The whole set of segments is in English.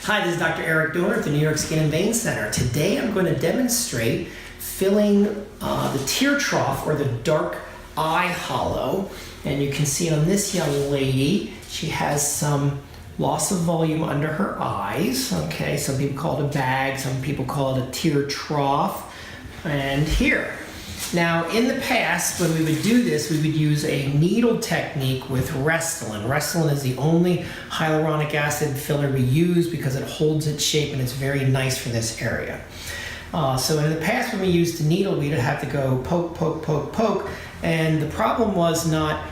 Hi, this is Dr. Eric Dohner at the New York Skin and Vein Center. Today I'm going to demonstrate filling the tear trough or the dark eye hollow. And you can see on this young lady, she has some loss of volume under her eyes. Okay, some people call it a bag, some people call it a tear trough. And here. Now, in the past, when we would do this, we would use a needle technique with Restylane. Restylane is the only hyaluronic acid filler we use because it holds its shape and it's very nice for this area. So in the past, when we used the needle, we'd have to go poke, poke, poke, poke. And the problem was not,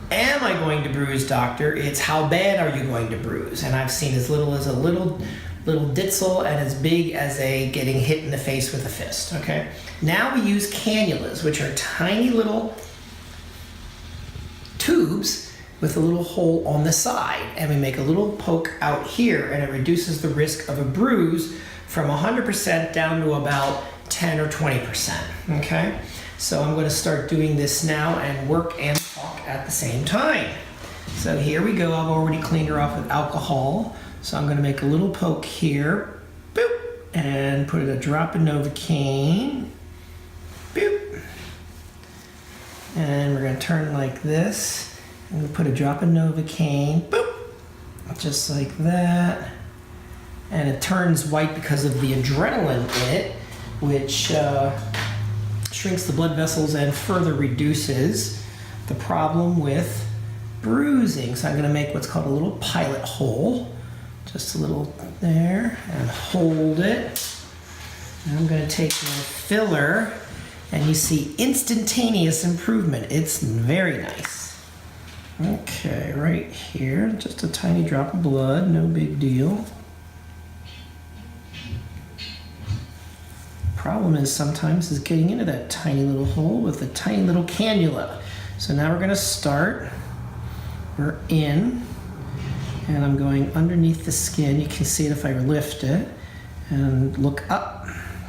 am I going to bruise, doctor? It's how bad are you going to bruise? And I've seen as little as a little ditzel and as big as a getting hit in the face with a fist, okay? Now we use cannulas, which are tiny little tubes with a little hole on the side, and we make a little poke out here, and it reduces the risk of a bruise from 100% down to about 10 or 20%, okay? So I'm gonna start doing this now and work and talk at the same time. So here we go. I've already cleaned her off with alcohol. So I'm going to make a little poke here, boop, and put a drop of Novocaine, boop, and we're going to turn like this, and we'll put a drop of Novocaine, boop, just like that, and it turns white because of the adrenaline in it, which shrinks the blood vessels and further reduces the problem with bruising. So I'm going to make what's called a little pilot hole. Just a little there, and hold it. And I'm going to take my filler, and you see instantaneous improvement. It's very nice. Okay, right here, just a tiny drop of blood, no big deal. Problem is sometimes is getting into that tiny little hole with a tiny little cannula. So now we're going to start. We're in. And I'm going underneath the skin. You can see it if I lift it. And look up.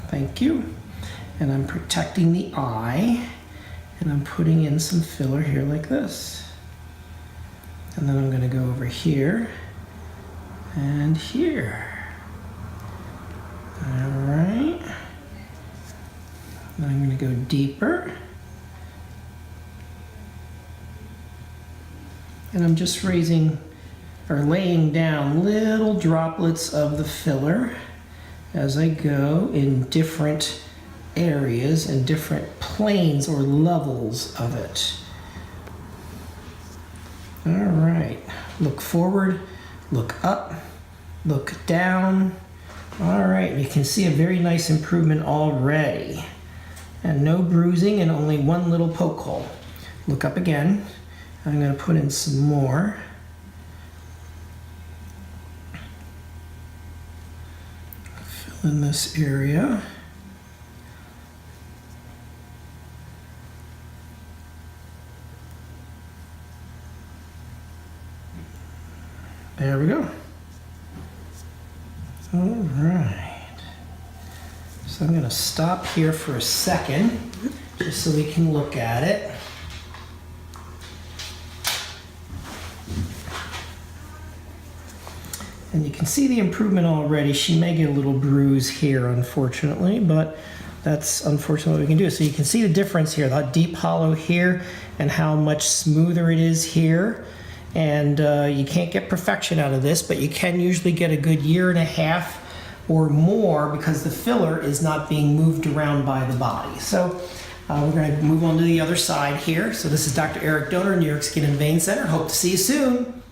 Thank you. And I'm protecting the eye. And I'm putting in some filler here like this. And then I'm going to go over here. And here. Alright. Then I'm going to go deeper. And I'm just raising or laying down little droplets of the filler as I go in different areas and different planes or levels of it. All right, look forward, look up, look down. All right, you can see a very nice improvement already. And no bruising and only one little poke hole. Look up again. I'm gonna put in some more. In this area. There we go. All right. So I'm going to stop here for a second just so we can look at it. And you can see the improvement already. She may get a little bruise here, unfortunately, but that's unfortunately what we can do. So you can see the difference here, the deep hollow here and how much smoother it is here. And you can't get perfection out of this, but you can usually get a good 1.5 years or more because the filler is not being moved around by the body. So we're going to move on to the other side here. So this is Dr. Eric Dohner, New York Skin and Vein Center. Hope to see you soon.